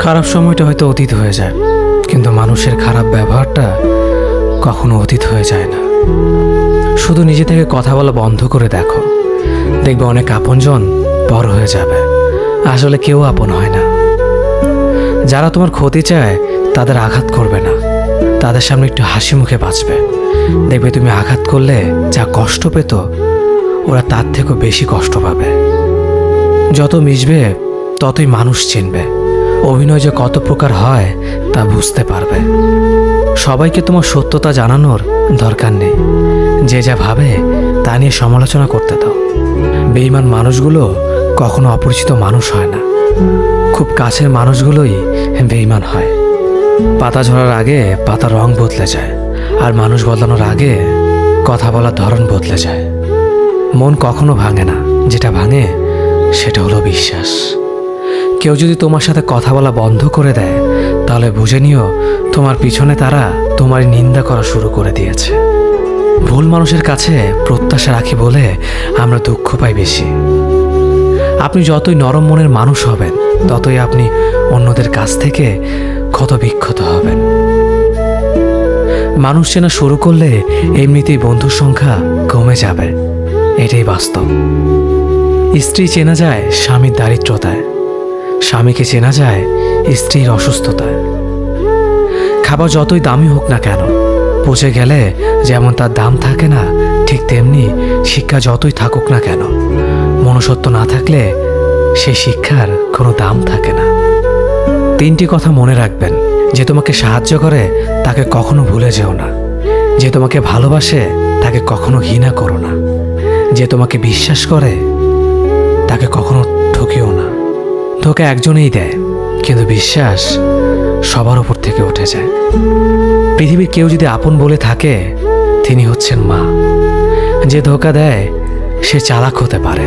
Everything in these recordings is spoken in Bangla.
খারাপ সময়টা হয়তো অতীত হয়ে যায়, কিন্তু মানুষের খারাপ ব্যবহারটা কখনো অতীত হয়ে যায় না। শুধু নিজে থেকে কথা বলা বন্ধ করে দেখো, দেখবে অনেক আপনজন বড় হয়ে যাবে। আসলে কেউ আপন হয় না। যারা তোমার ক্ষতি চায় তাদের আঘাত করবে না, তাদের সামনে একটু হাসি মুখে বাঁচবে। দেখবে তুমি আঘাত করলে যা কষ্ট পেত, ওরা তার থেকেও বেশি কষ্ট পাবে। যত মিশবে ততই মানুষ চিনবে। অভিনয় যে কত প্রকার হয় তা বুঝতে পারবে। সবাইকে তোমার সত্যতা জানানোর দরকার নেই। যে যা ভাবে তা নিয়ে সমালোচনা করতে দাও। বেঈমান মানুষগুলো কখনো অপরিচিত মানুষ হয় না, খুব কাছের মানুষগুলোই বেঈমান হয়। পাতা ঝরার আগে পাতার রং বদলে যায়, আর মানুষ বদলানোর আগে কথা বলার ধরন বদলে যায়। মন কখনো ভাঙে না, যেটা ভাঙে সেটা হলো বিশ্বাস। কেউ যদি তোমার সাথে কথা বলা বন্ধ করে দেয়, তাহলে বুঝে নিও তোমার পিছনে তারা তোমার নিন্দা করা শুরু করে দিয়েছে। ভুল মানুষের কাছে প্রত্যাশা রাখি বলে আমরা দুঃখ পাই বেশি। আপনি যতই নরম মনের মানুষ হবেন, ততই আপনি অন্যদের কাছ থেকে ক্ষত বিক্ষত হবেন। মানুষ চেনা শুরু করলে এমনিতেই বন্ধুর সংখ্যা কমে যাবে, এটাই বাস্তব। স্ত্রী চেনা যায় স্বামীর দারিদ্রতায়, স্বামীকে চেনা যায় স্ত্রীর অসুস্থতায়। খাবার যতই দামি হোক না কেন, পচে গেলে যেমন তার দাম থাকে না, ঠিক তেমনি শিক্ষা যতই থাকুক না কেন, মনুষ্যত্ব না থাকলে সেই শিক্ষার কোনো দাম থাকে না। 3টি কথা মনে রাখবেন। যে তোমাকে সাহায্য করে তাকে কখনো ভুলে যেও না। যে তোমাকে ভালোবাসে তাকে কখনো ঘৃণা করো না। যে তোমাকে বিশ্বাস করে তাকে কখনো ঠকিও না। ধোঁকা একজনেই দেয়, কিন্তু বিশ্বাস সবার উপর থেকে উঠে যায়। পৃথিবীর কেউ যদি আপন বলে থাকে, তিনি হচ্ছেন মা। যে ধোঁকা দেয় সে চালাক হতে পারে,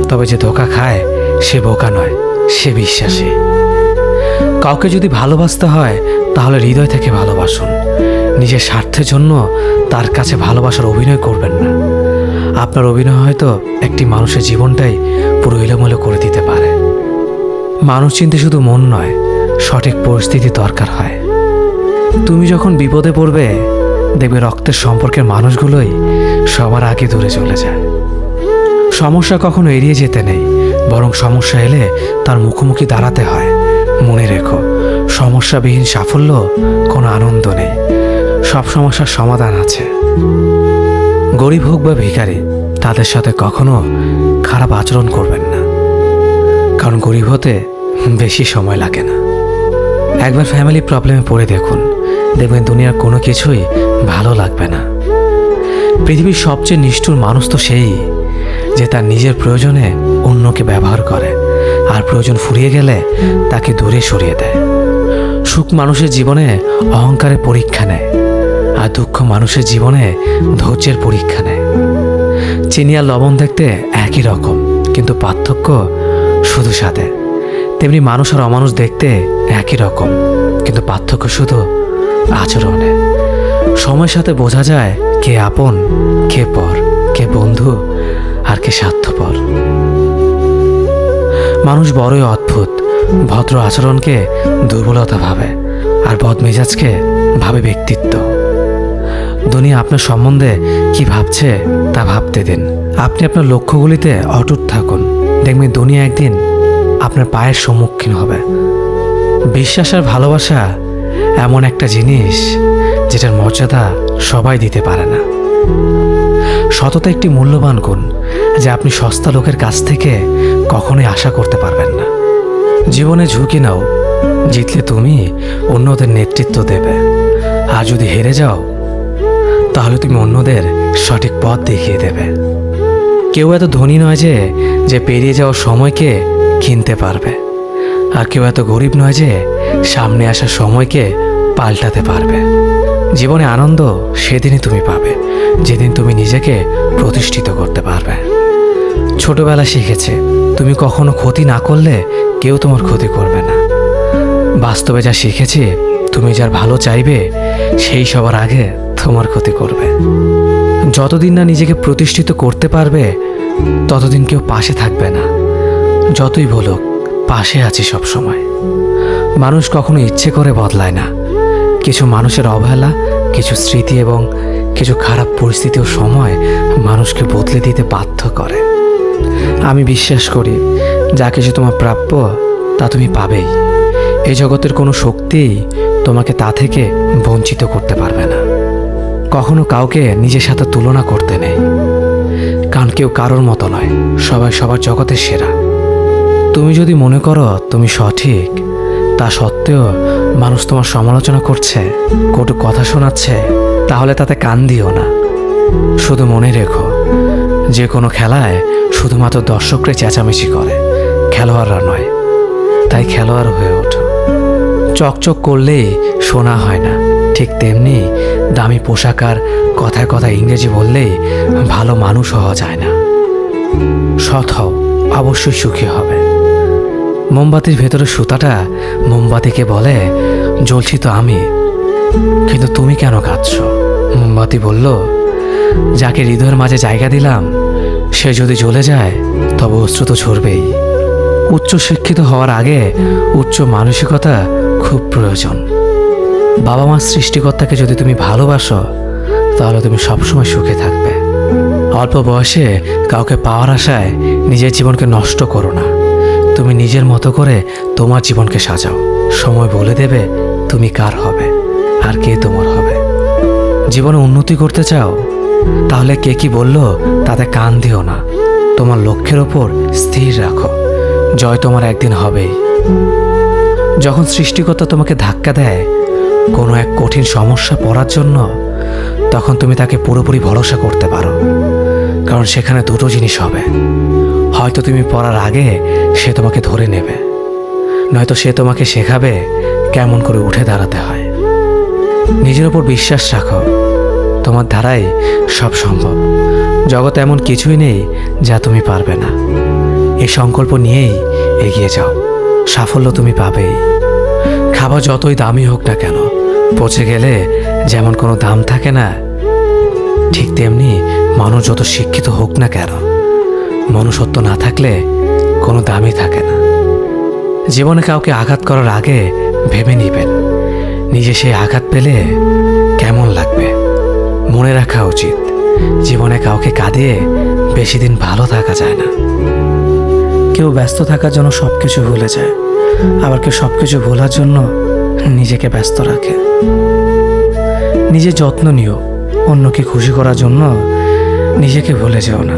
তবে যে ধোঁকা খায় সে বোকা নয়, সে বিশ্বাসী। কাউকে যদি ভালোবাসতে হয় তাহলে হৃদয় থেকে ভালোবাসুন। নিজের স্বার্থের জন্য তার কাছে ভালোবাসার অভিনয় করবেন না। আপনার অভিনয় হয়তো একটি মানুষের জীবনটাই পুরো এলোমেলো করে দিতে পারে। মানুষ চিনতে শুধু মন নয়, সঠিক পরিস্থিতি দরকার হয়। তুমি যখন বিপদে পড়বে, দেখবে রক্তের সম্পর্কের মানুষগুলোই সবার আগে দূরে চলে যায়। সমস্যা কখনো এড়িয়ে যেতে নেই, বরং সমস্যা এলে তার মুখোমুখি দাঁড়াতে হয়। মনে রেখো, সমস্যাবিহীন সাফল্য কোনো আনন্দ নেই। সব সমস্যার সমাধান আছে। গরিব হোক বা ভিখারি, তাদের সাথে কখনো খারাপ আচরণ করবেন না, কারণ গরিব হতে বেশি সময় লাগে না। একবার ফ্যামিলি প্রবলেমে পড়ে দেখুন, দেখবেন দুনিয়ার কোনো কিছুই ভালো লাগবে না। পৃথিবীর সবচেয়ে নিষ্ঠুর মানুষ তো সেই, যে তার নিজের প্রয়োজনে অন্যকে ব্যবহার করে, আর প্রয়োজন ফুরিয়ে গেলে তাকে দূরে সরিয়ে দেয়। সুখ মানুষের জীবনে অহংকারের পরীক্ষা নেয়, আর দুঃখ মানুষের জীবনে ধৈর্যের পরীক্ষা নেয়। চিনি আর লবণ দেখতে একই রকম, কিন্তু পার্থক্য শুধু স্বাদে। তেমনি মানুষ আর অমানুষ দেখতে একই রকম, কিন্তু পার্থক্য শুধু আচরণে। সময়ের সাথে বোঝা যায় কে আপন, কে পর, কে বন্ধু আর কে স্বার্থপর। মানুষ বড়ই অদ্ভুত। ভদ্র আচরণকে দুর্বলতা ভাবে, আর বদমেজাজকে ভাবে ব্যক্তিত্ব। দুনিয়া আপনার সম্বন্ধে কি ভাবছে তা ভাবতে দিন। আপনি আপনার লক্ষ্যগুলিতে অটুট থাকুন, দেখবেন দুনিয়া একদিন আপনার পায়ের সম্মুখীন হবে। বিশ্বাস আর ভালোবাসা এমন একটা জিনিস যেটার মর্যাদা সবাই দিতে পারে না। সততা একটি মূল্যবান গুণ, যা আপনি সস্তা লোকের কাছ থেকে কখনোই আশা করতে পারবেন না। জীবনে ঝুঁকি নাও, জিতলে তুমি অন্যদের নেতৃত্ব দেবে, আর যদি হেরে যাও তাহলে তুমি অন্যদের সঠিক পথ দেখিয়ে দেবে। কেউ এত ধনী নয় যে পেরিয়ে যাওয়ার সময়কে কিনতে পারবে, আর কেউ এত গরিব নয় যে সামনে আসা সময়কে পাল্টাতে পারবে। জীবনে আনন্দ সেদিনই তুমি পাবে, যেদিন তুমি নিজেকে প্রতিষ্ঠিত করতে পারবে। ছোটবেলা শিখেছে, তুমি কখনো ক্ষতি না করলে কেউ তোমার ক্ষতি করবে না। বাস্তবে যা শিখেছি, তুমি যার ভালো চাইবে সেই সবার আগে তোমার ক্ষতি করবে। যতদিন না নিজেকে প্রতিষ্ঠিত করতে পারবে, ততদিন কেউ পাশে থাকবে না। যতই বলুক পাশে আছি সব সময়। মানুষ কখনো ইচ্ছে করে বদলায় না। কিছু মানুষের অবহেলা, কিছু স্মৃতি এবং কিছু খারাপ পরিস্থিতি ও সময় মানুষকে বদলে দিতে বাধ্য করে। আমি বিশ্বাস করি যা কিছু তোমার প্রাপ্য তা তুমি পাবেই। এই জগতের কোনো শক্তিই তোমাকে তা থেকে বঞ্চিত করতে পারবে না। কখনো কাউকে নিজের সাথে তুলনা করতে নেই, কারণ কেউ কারোর মতো নয়, সবাই সবার জগতের সেরা। তুমি যদি মনে করো তুমি সঠিক, তা সত্ত্বেও মানুষ তোমার সমালোচনা করছে, কটু কথা শোনাচ্ছে, তাহলে তাতে কান দিও না। শুধু মনে রেখো, যে কোনো খেলায় শুধুমাত্র দর্শকরা চেঁচামেচি করে, খেলোয়াড়রা নয়। তাই খেলোয়াড় হয়ে ওঠো। চকচক করলেই শোনা হয় না, ঠিক তেমনি দামি পোশাক আর কথায় কথায় ইংরেজি বললেই ভালো মানুষ হওয়া যায় না। সৎ হও, অবশ্যই সুখী হবে। মোমবাতির ভেতরে সুতাটা মোমবাতিকে বলে, জ্বলছি তো আমি, কিন্তু তুমি কেন কাঁদছ? মোমবাতি বলল, যাকে হৃদয়ের মাঝে জায়গা দিলাম সে যদি জ্বলে যায় তবে অশ্রু তো ঝরবেই। উচ্চ শিক্ষিত হওয়ার আগে উচ্চ মানসিকতা খুব প্রয়োজন। বাবা মার সৃষ্টিকর্তাকে যদি তুমি ভালোবাসো তাহলে তুমি সবসময় সুখে থাকবে। অল্প বয়সে কাউকে পাওয়ার আশায় নিজের জীবনকে নষ্ট করো না। তুমি নিজের মতো করে তোমার জীবনকে সাজাও। সময় বলে দেবে তুমি কার হবে আর কে তোমার হবে। জীবনে উন্নতি করতে চাও, তাহলে কে কি বললো তাতে কান দিও না। তোমার লক্ষ্যের ওপর স্থির রাখো, জয় তোমার একদিন হবেই। যখন সৃষ্টিকর্তা তোমাকে ধাক্কা দেয় কোনো এক কঠিন সমস্যা পড়ার জন্য, তখন তুমি তাকে পুরোপুরি ভরসা করতে পারো, কারণ সেখানে দুটো জিনিস হবে। হয়তো তুমি পড়ার আগে সে তোমাকে ধরে নেবে, নয়তো সে তোমাকে শেখাবে কেমন করে উঠে দাঁড়াতে হয়। নিজের ওপর বিশ্বাস রাখো, তোমার দ্বারাই সব সম্ভব। জগতে এমন কিছুই নেই যা তুমি পারবে না। এই সংকল্প নিয়েই এগিয়ে যাও, সাফল্য তুমি পাবেই। খাবার যতই দামি হোক না কেন, পচে গেলে যেমন কোনো দাম থাকে না, ঠিক তেমনি মানুষ যত শিক্ষিত হোক না কেন, মনুষ্যত্ব না থাকলে কোনো দামই থাকে না। জীবনে কাউকে আঘাত করার আগে ভেবে নিবেন নিজে সেই আঘাত পেলে কেমন লাগবে। মনে রাখা উচিত, জীবনে কাউকে কাঁদিয়ে বেশি দিন ভালো থাকা যায় না। কেউ ব্যস্ত থাকার জন্য সব কিছু ভুলে যায়, আবার কেউ সব কিছু ভোলার জন্য নিজেকে ব্যস্ত রাখে। নিজের যত্ন নিও, অন্যকে খুশি করার জন্য নিজেকে ভুলে যেও না,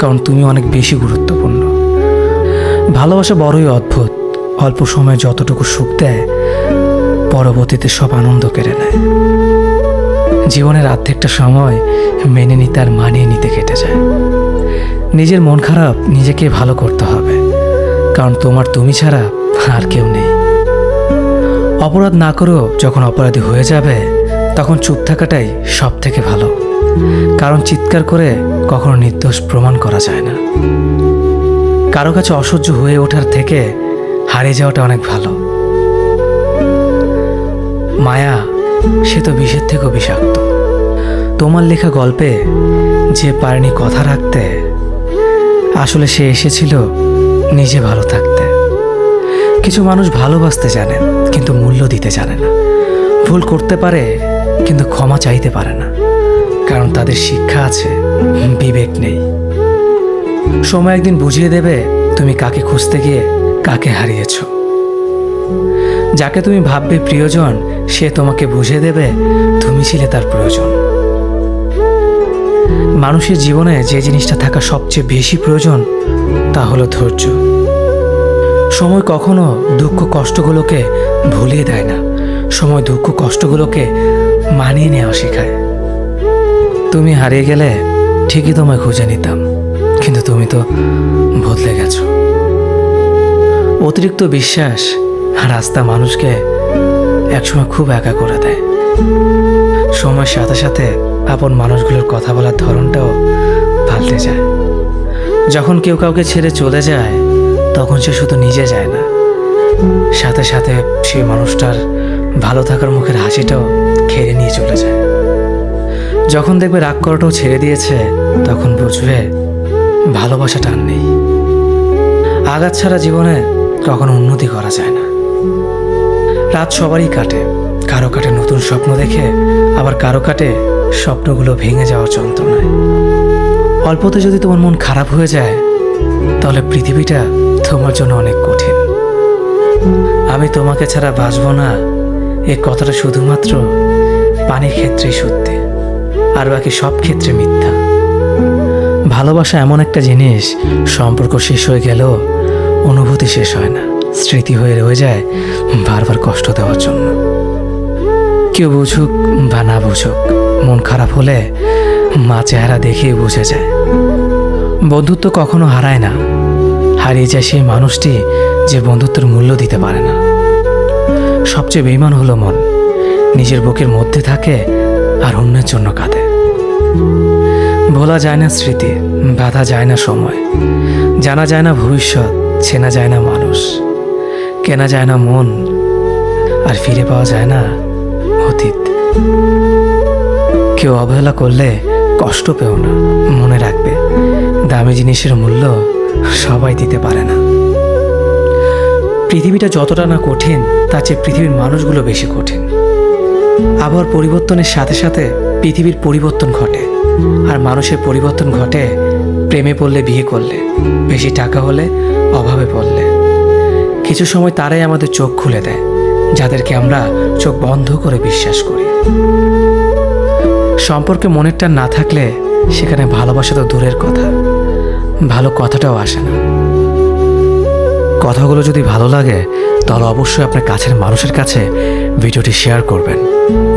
কারণ তুমি অনেক বেশি গুরুত্বপূর্ণ। ভালোবাসা বড়ই অদ্ভুত, অল্প সময়ে যতটুকু সুখ দেয় পরবর্তীতে সব আনন্দ কেড়ে নেয়। জীবনের অর্ধেকটা সময় মেনে নিতে আর মানিয়ে নিতে কেটে যায়। নিজের মন খারাপ নিজেকে ভালো করতে হবে, কারণ তোমার তুমি ছাড়া আর কেউ নেই। অপরাধ না করেও যখন অপরাধী হয়ে যাবে তখন চুপ থাকাটাই সব থেকে ভালো, কারণ চিৎকার করে কখনো নির্দোষ প্রমাণ করা যায় না। কারো কাছে অসহ্য হয়ে ওঠার থেকে হারিয়ে যাওয়াটা অনেক ভালো। মায়া সে তো বিষের থেকেও বিষাক্ত। তোমার লেখা গল্পে যে পারেনি কথা রাখতে, আসলে সে এসেছিল নিজে ভালো থাকতে। কিছু মানুষ ভালোবাসতে জানে কিন্তু মূল্য দিতে জানে না। ভুল করতে পারে কিন্তু ক্ষমা চাইতে পারে না, কারণ তাদের শিক্ষা আছে, বিবেক নেই। সময় একদিন বুঝিয়ে দেবে তুমি কাকে খুঁজতে গিয়ে কাকে হারিয়েছ। যাকে তুমি ভাববে প্রিয়জন, সে তোমাকে বুঝিয়ে দেবে তুমি ছিলে তার প্রয়োজন। মানুষের জীবনে যে জিনিসটা থাকা সবচেয়ে বেশি প্রয়োজন তা হলো ধৈর্য। সময় কখনো দুঃখ কষ্টগুলোকে ভুলিয়ে দেয় না, সময় দুঃখ কষ্টগুলোকে মানিয়ে নেওয়া শেখায়। তুমি হারিয়ে গেলে ঠিকই তোমায় খুঁজে নিতাম, কিন্তু তুমি তো বদলে গেছো। অতিরিক্ত বিশ্বাস রাস্তা মানুষকে একসময় খুব একা করে দেয়। সময়ের সাথে সাথে আপন মানুষগুলোর কথা বলার ধরনটাও পাল্টে যায়। যখন কেউ কাউকে ছেড়ে চলে যায় তখন সে শুধু নিজে যায় না, সাথে সাথে সেই মানুষটার ভালো থাকার মুখের হাসিটাও খেয়ে নিয়ে চলে যায়। যখন দেখবে রাগ করাটাও ছেড়ে দিয়েছে তখন বুঝবে ভালোবাসাটা আর নেই। আঘাত ছাড়া জীবনে কখনো উন্নতি করা যায় না। রাত সবারই কাটে, কারো কাটে নতুন স্বপ্ন দেখে, আবার কারো কাটে স্বপ্নগুলো ভেঙে যাওয়ার যন্ত্রণায়। অল্পতে যদি তোমার মন খারাপ হয়ে যায়, তাহলে পৃথিবীটা তোমার জন্য অনেক কঠিন। আমি তোমাকে ছাড়া বাঁচবো না, এ কথাটা শুধুমাত্র পানির ক্ষেত্রেই সত্যি, আর বাকি সব ক্ষেত্রে মিথ্যা। ভালোবাসা এমন একটা জিনিস, সম্পর্ক শেষ হয়ে গেলেও অনুভূতি শেষ হয় না, স্মৃতি হয়ে রয়ে যায় বারবার কষ্ট দেওয়ার জন্য। কেউ বুঝুক বা না বুঝুক, মন খারাপ হলে মা চেহারা দেখেই বুঝে যায়। বন্ধুত্ব কখনো হারায় না, হারিয়ে যায় সেই মানুষটি যে বন্ধুত্বের মূল্য দিতে পারে না। সবচেয়ে বেঈমান হলো মন, নিজের বুকের মধ্যে থাকে আর অন্যের জন্য কাঁদে। ভোলা যায় না স্মৃতি, বাধা যায় না সময়, জানা যায় না ভবিষ্যৎ, চেনা যায় না মানুষ, কেনা যায় না মন, আর ফিরে পাওয়া যায় না অতীত। কেউ অবহেলা করলে কষ্ট পেও না, মনে রাখবে দামি জিনিসের মূল্য সবাই দিতে পারে না। পৃথিবীটা যতটা না কঠিন, তার চেয়ে পৃথিবীর মানুষগুলো বেশি কঠিন। আবহাওয়ার পরিবর্তনের সাথে সাথে পৃথিবীর পরিবর্তন ঘটে, আর মানুষের পরিবর্তন ঘটে প্রেমে পড়লে, বিয়ে করলে, বেশি টাকা হলে, অভাবে পড়লে। কিছু সময় তারাই আমাদের চোখ খুলে দেয়, যাদেরকে আমরা চোখ বন্ধ করে বিশ্বাস করি। সম্পর্কে মনের টান না থাকলে সেখানে ভালোবাসা তো দূরের কথা, ভালো কথাটাও আসে না। কথাগুলো যদি ভালো লাগে, তাহলে অবশ্যই আপনার কাছের মানুষের কাছে ভিডিওটি শেয়ার করবেন।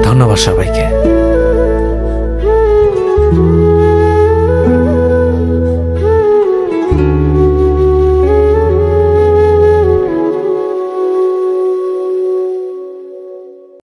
ধন্যবাদ সবাইকে।